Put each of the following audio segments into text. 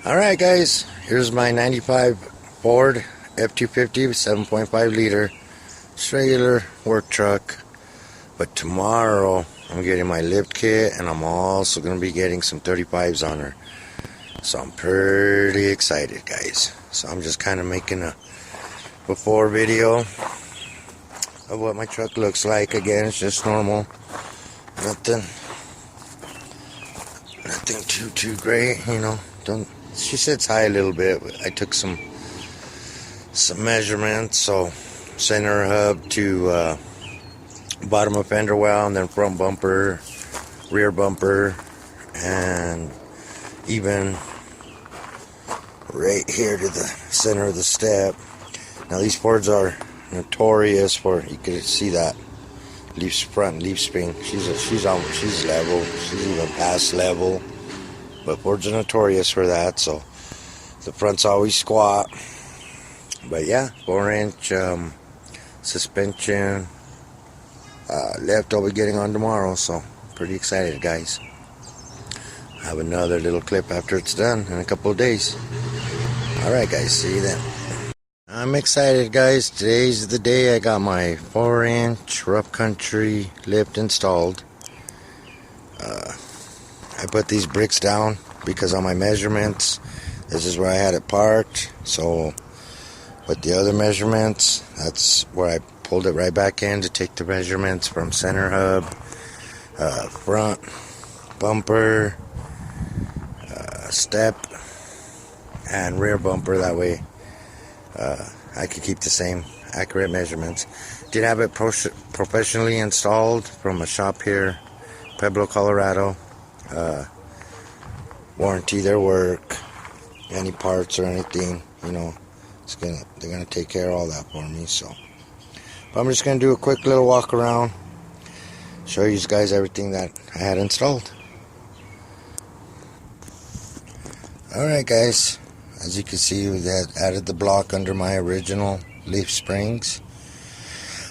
Alright guys, here's my 95 Ford F250 7.5 liter. It's regular work truck. But tomorrow I'm getting my lift kit, and I'm also going to be getting some 35s on her. So I'm pretty excited guys. So I'm just kind of making a before video of what my truck looks like. Again, it's just normal. Nothing too great, you know. She sits high a little bit. I took some measurements, so center hub to bottom of fender well, and then front bumper, rear bumper, and even right here to the center of the step. Now these Fords are notorious for, you can see that front leaf spring. She's level. She's even past level. But Fords are notorious for that, so the front's always squat. But yeah, 4-inch suspension. Lift I'll be getting on tomorrow, so pretty excited guys. I have another little clip after it's done in a couple of days. Alright guys, see you then. I'm excited guys. Today's the day I got my 4-inch rough country lift installed. I put these bricks down because on my measurements, this is where I had it parked. So with the other measurements, that's where I pulled it right back in to take the measurements from center hub, front bumper, step, and rear bumper. That way I could keep the same accurate measurements. Did have it professionally installed from a shop here, Pueblo, Colorado. Warranty their work, any parts or anything, you know, they're gonna take care of all that for me. So but I'm just gonna do a quick little walk around, show you guys everything that I had installed. Alright guys, as you can see, we had added the block under my original leaf springs.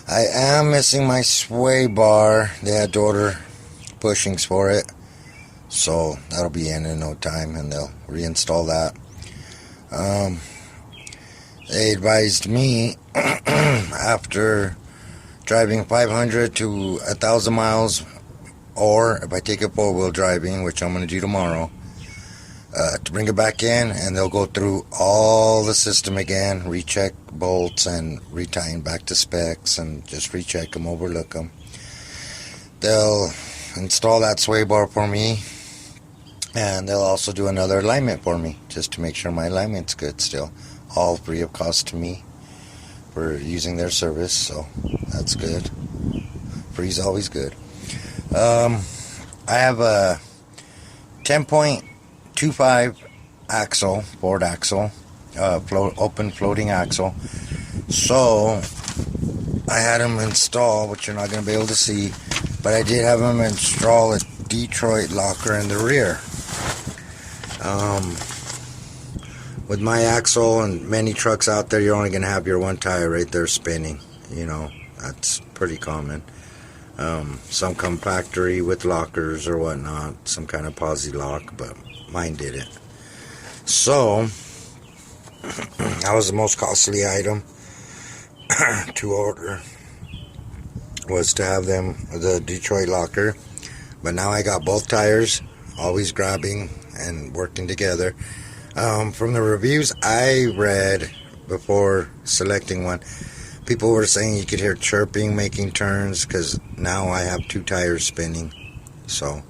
I am missing my sway bar. They had to order bushings for it, so that'll be in no time, and they'll reinstall that. They advised me after driving 500 to 1,000 miles, or if I take it 4-wheel driving, which I'm going to do tomorrow, to bring it back in, and they'll go through all the system again, recheck bolts and retying back to specs, and just recheck them, overlook them. They'll install that sway bar for me, and they'll also do another alignment for me, just to make sure my alignment's good still. All free of cost to me for using their service, so that's good. Free's always good. I have a 10.25 axle, Ford axle, open floating axle. So I had them install, which you're not going to be able to see, but I did have them install a Detroit locker in the rear. With my axle and many trucks out there, you're only going to have your one tire right there spinning. You know, that's pretty common. Some come factory with lockers or whatnot, some kind of posi lock, but mine didn't. So that was the most costly item to order, was to have them the Detroit locker. But now I got both tires always grabbing and working together. From the reviews I read before selecting one, people were saying you could hear chirping making turns, because now I have two tires spinning. So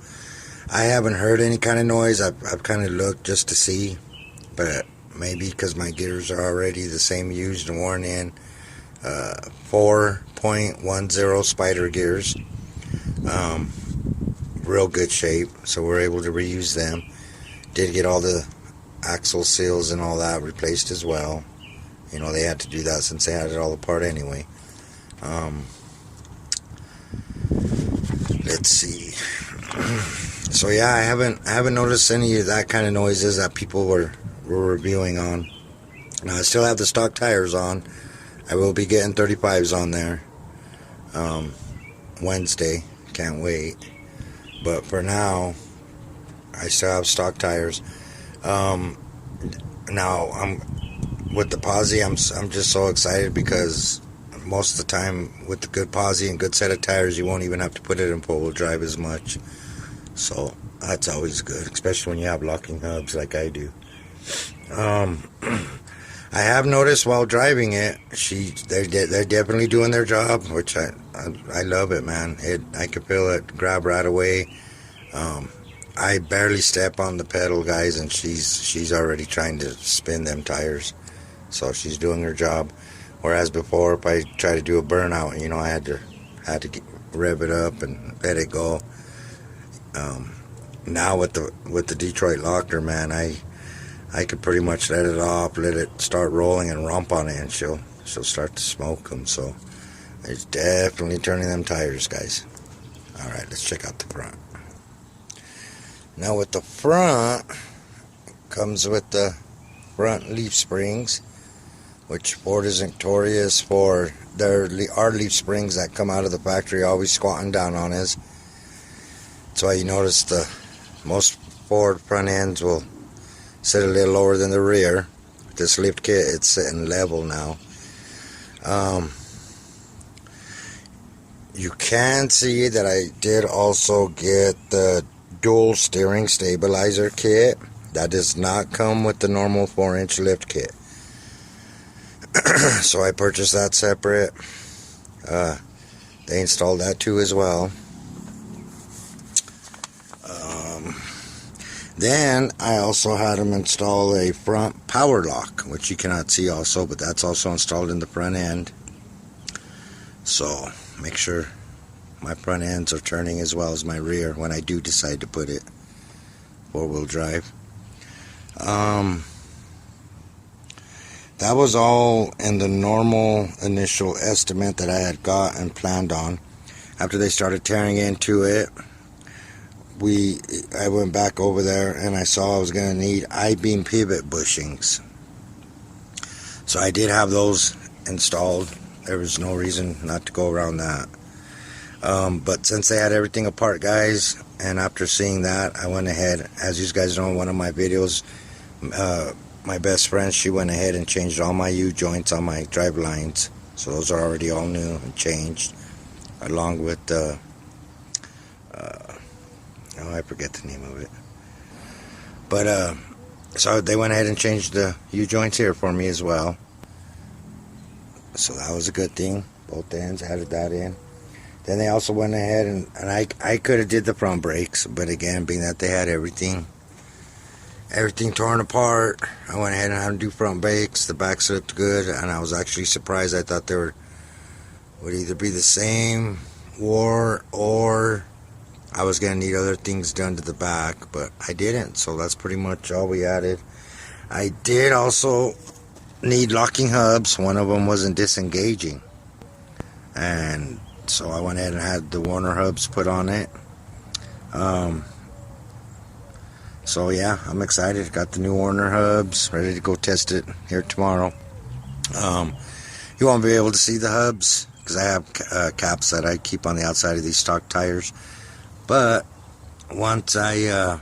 I haven't heard any kind of noise. I've kind of looked just to see, but maybe because my gears are already the same used and worn in. 4.10 Spider gears, real good shape, so we're able to reuse them. Did get all the axle seals and all that replaced as well. You know, they had to do that since they had it all apart anyway. let's see. So yeah, I haven't noticed any of that kind of noises that people were reviewing on. Now I still have the stock tires on. I will be getting 35s on there Wednesday. Can't wait. But for now, I still have stock tires. Now I'm with the posi. I'm just so excited because most of the time with the good posi and good set of tires, you won't even have to put it in four-wheel drive as much. So that's always good, especially when you have locking hubs like I do. I have noticed while driving it, they're definitely doing their job, which I love it, man. I can feel it grab right away. I barely step on the pedal, guys, and she's already trying to spin them tires. So she's doing her job. Whereas before, if I try to do a burnout, you know, I had to rev it up and let it go. Now with the Detroit locker, man, I could pretty much let it off, let it start rolling and romp on it, and she'll start to smoke them. So it's definitely turning them tires, guys. All right, let's check out the front. Now with the front, comes with the front leaf springs, which Ford is notorious for our leaf springs that come out of the factory always squatting down on us. That's why you notice most Ford front ends will sit a little lower than the rear. This lift kit, it's sitting level now. You can see that I did also get the dual steering stabilizer kit. That does not come with the normal 4-inch lift kit. So I purchased that separate. They installed that too as well. Then I also had them install a front power lock, which you cannot see also, but that's also installed in the front end. So make sure my front ends are turning as well as my rear when I do decide to put it four-wheel drive. That was all in the normal initial estimate that I had got and planned on. After they started tearing into it, I went back over there and I saw I was going to need I-beam pivot bushings. So I did have those installed. There was no reason not to go around that. But since they had everything apart, guys, and after seeing that, I went ahead, as you guys know in one of my videos, my best friend, she went ahead and changed all my U-joints on my drive lines. So those are already all new and changed, along with the I forget the name of it. But so they went ahead and changed the U-joints here for me as well. So that was a good thing. Both ends added that in. Then they also went ahead and I could have did the front brakes, but again, being that they had everything torn apart, I went ahead and had them do front brakes. The backs looked good, and I was actually surprised. I thought they would either be the same or I was going to need other things done to the back, but I didn't, so that's pretty much all we added. I did also need locking hubs. One of them wasn't disengaging, and so I went ahead and had the Werner hubs put on it. So yeah, I'm excited. Got the new Werner hubs, ready to go test it here tomorrow. You won't be able to see the hubs because I have caps that I keep on the outside of these stock tires. But once I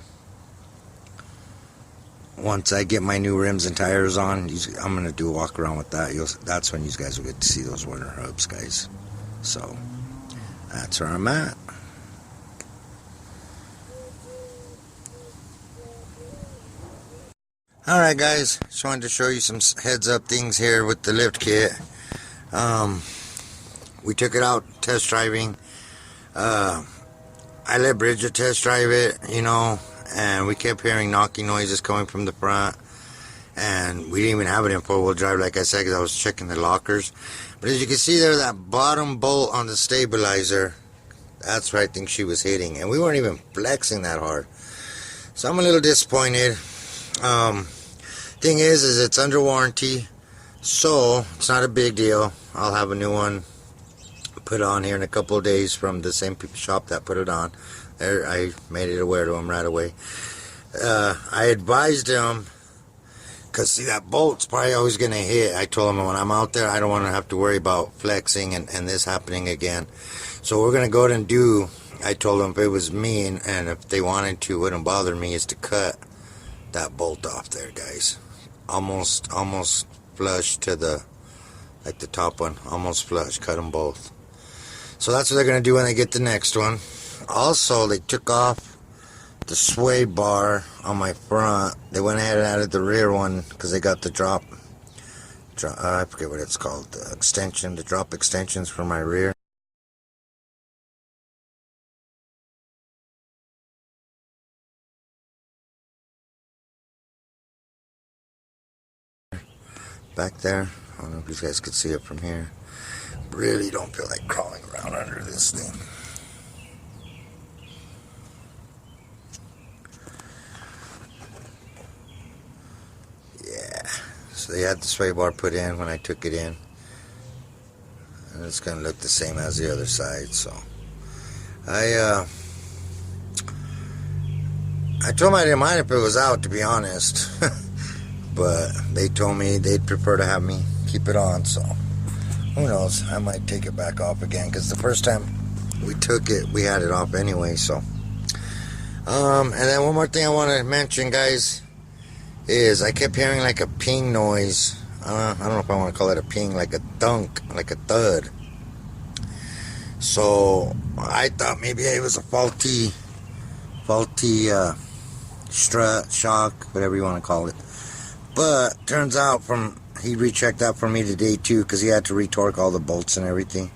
get my new rims and tires on, I'm gonna do a walk around with that. That's when you guys will get to see those Werner hubs, guys. So that's where I'm at. Alright guys, just wanted to show you some heads up things here with the lift kit. We took it out test driving. I let Bridget test drive it, you know, and we kept hearing knocking noises coming from the front, and we didn't even have it in four-wheel drive, like I said, because I was checking the lockers. But as you can see there, that bottom bolt on the stabilizer, that's where I think she was hitting, and we weren't even flexing that hard. So I'm a little disappointed. Thing is it's under warranty, so it's not a big deal. I'll have a new one put on here in a couple of days from the same shop that put it on. There, I made it aware to him right away. I advised him, because see, that bolt's probably always going to hit. I told him when I'm out there, I don't want to have to worry about flexing and this happening again. So what we're going to go ahead and do, I told them if it was me and if they wanted to, it wouldn't bother me, is to cut that bolt off there, guys. Almost flush to the, like the top one, almost flush, cut them both. So that's what they're going to do when they get the next one. Also, they took off the sway bar on my front. They went ahead and added the rear one because they got the drop, I forget what it's called, the extension, the drop extensions for my rear. Back there, I don't know if you guys could see it from here. Really don't feel like crawling around under this thing. Yeah, so they had the sway bar put in when I took it in, and it's gonna look the same as the other side. So I told them I didn't mind if it was out, to be honest. But they told me they'd prefer to have me keep it on, so who knows, I might take it back off again, because the first time we took it, we had it off anyway. So and then one more thing I want to mention, guys, is I kept hearing like a ping noise. I don't know if I want to call it a ping, like a thunk, like a thud. So I thought maybe it was a faulty strut, shock, whatever you want to call it. But turns out he rechecked that for me today too, because he had to retorque all the bolts and everything.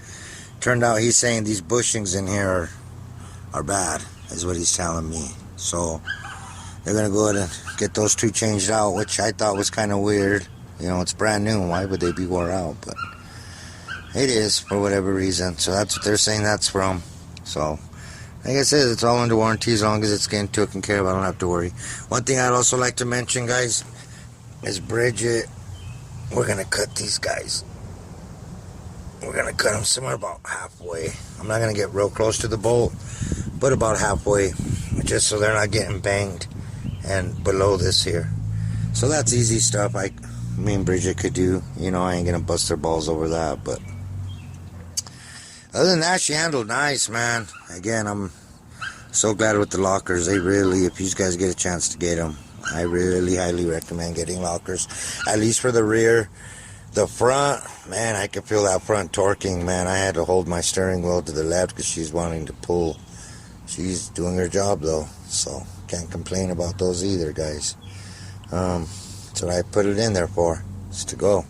Turned out he's saying these bushings in here are bad, is what he's telling me. So they're gonna go ahead and get those two changed out, which I thought was kind of weird. You know, it's brand new. Why would they be wore out? But it is, for whatever reason. So that's what they're saying that's from. So like I said, it's all under warranty as long as it's getting taken care of. I don't have to worry. One thing I'd also like to mention, guys, is Bridget. We're gonna cut these guys. We're gonna cut them somewhere about halfway. I'm not gonna get real close to the bolt, but about halfway, just so they're not getting banged and below this here. So that's easy stuff me and Bridget could do. You know, I ain't gonna bust their balls over that. But other than that, she handled nice, man. Again, I'm so glad with the lockers. They really, if you guys get a chance to get them, I really highly recommend getting lockers, at least for the rear. The front, man, I could feel that front torquing, man. I had to hold my steering wheel to the left because she's wanting to pull. She's doing her job, though, so can't complain about those either, guys. That's what I put it in there for, is to go.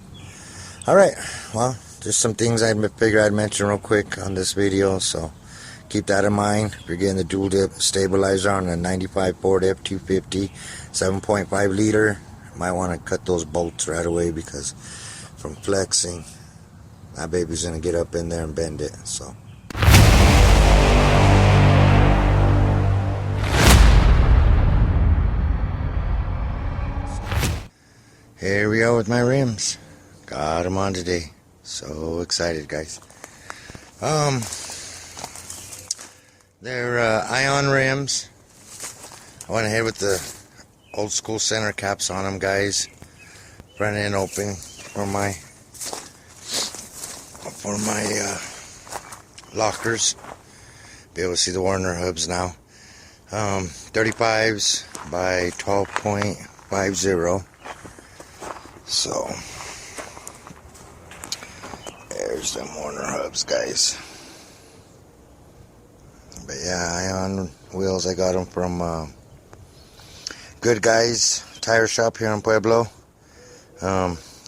Alright, well, just some things I figured I'd mention real quick on this video, so keep that in mind. If you're getting the dual dip stabilizer on a 95 Ford F250 7.5 liter, you might want to cut those bolts right away, because from flexing, that baby's going to get up in there and bend it. So here we are with my rims. Got them on today. So excited, guys. They're ion rims. I went ahead with the old school center caps on them, guys. Front end open for my lockers. Be able to see the Werner hubs now. 35s by 12.50. So there's them Werner hubs, guys. But yeah, ion wheels, I got them from Good Guys Tire Shop here in Pueblo.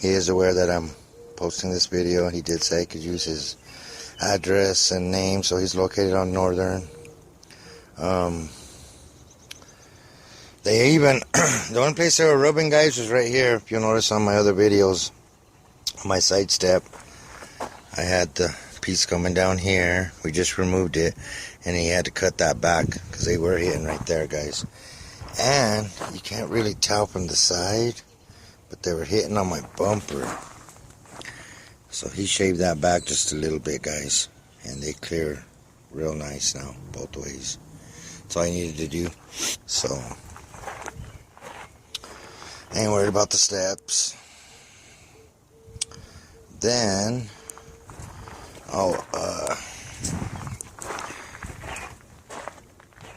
He is aware that I'm posting this video. He did say I could use his address and name, so he's located on Northern. They even, the only place they were rubbing, guys, was right here. If you'll notice on my other videos, on my side step, I had the piece coming down here. We just removed it, and he had to cut that back because they were hitting right there, guys. And you can't really tell from the side, but they were hitting on my bumper. So he shaved that back just a little bit, guys. and they clear real nice now both ways. That's all I needed to do. So I ain't worried about the steps. Then I'll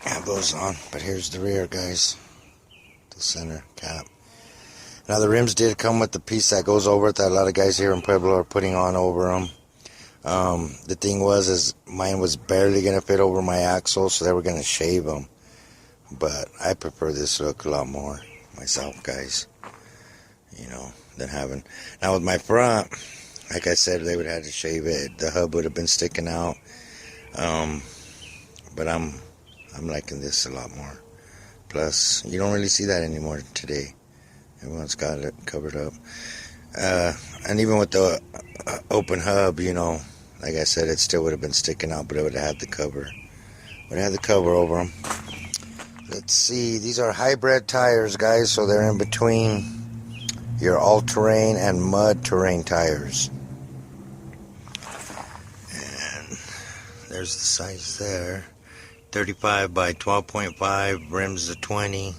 have those on. But here's the rear, guys. The center cap. Now the rims did come with the piece that goes over it that a lot of guys here in Pueblo are putting on over them. The thing is mine was barely going to fit over my axle, so they were going to shave them. But I prefer this look a lot more myself, guys. You know, than having... Now with my front, like I said, they would have had to shave it. The hub would have been sticking out. But I'm liking this a lot more. Plus, you don't really see that anymore today. Everyone's got it covered up. And even with the open hub, you know, like I said, it still would have been sticking out, but it would have had the cover. Would have had the cover over them. Let's see. These are hybrid tires, guys, so they're in between your all-terrain and mud terrain tires. And there's the size there. 35 by 12.5, rims to 20.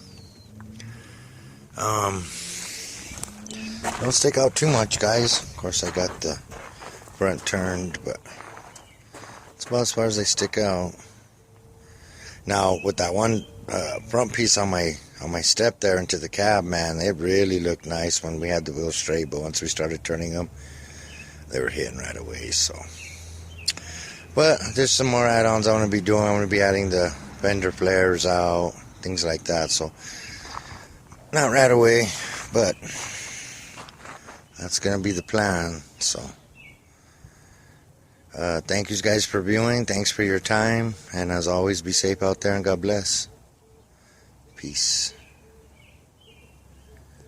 Don't stick out too much, guys. Of course, I got the front turned, but it's about as far as they stick out. Now, with that one front piece on my step there into the cab, man, they really looked nice when we had the wheels straight, but once we started turning them, they were hitting right away. So, but there's some more add-ons I'm going to be doing. I'm going to be adding the fender flares out, things like that. So, not right away, but that's going to be the plan. So, thank you guys for viewing. Thanks for your time. And as always, be safe out there and God bless. Peace.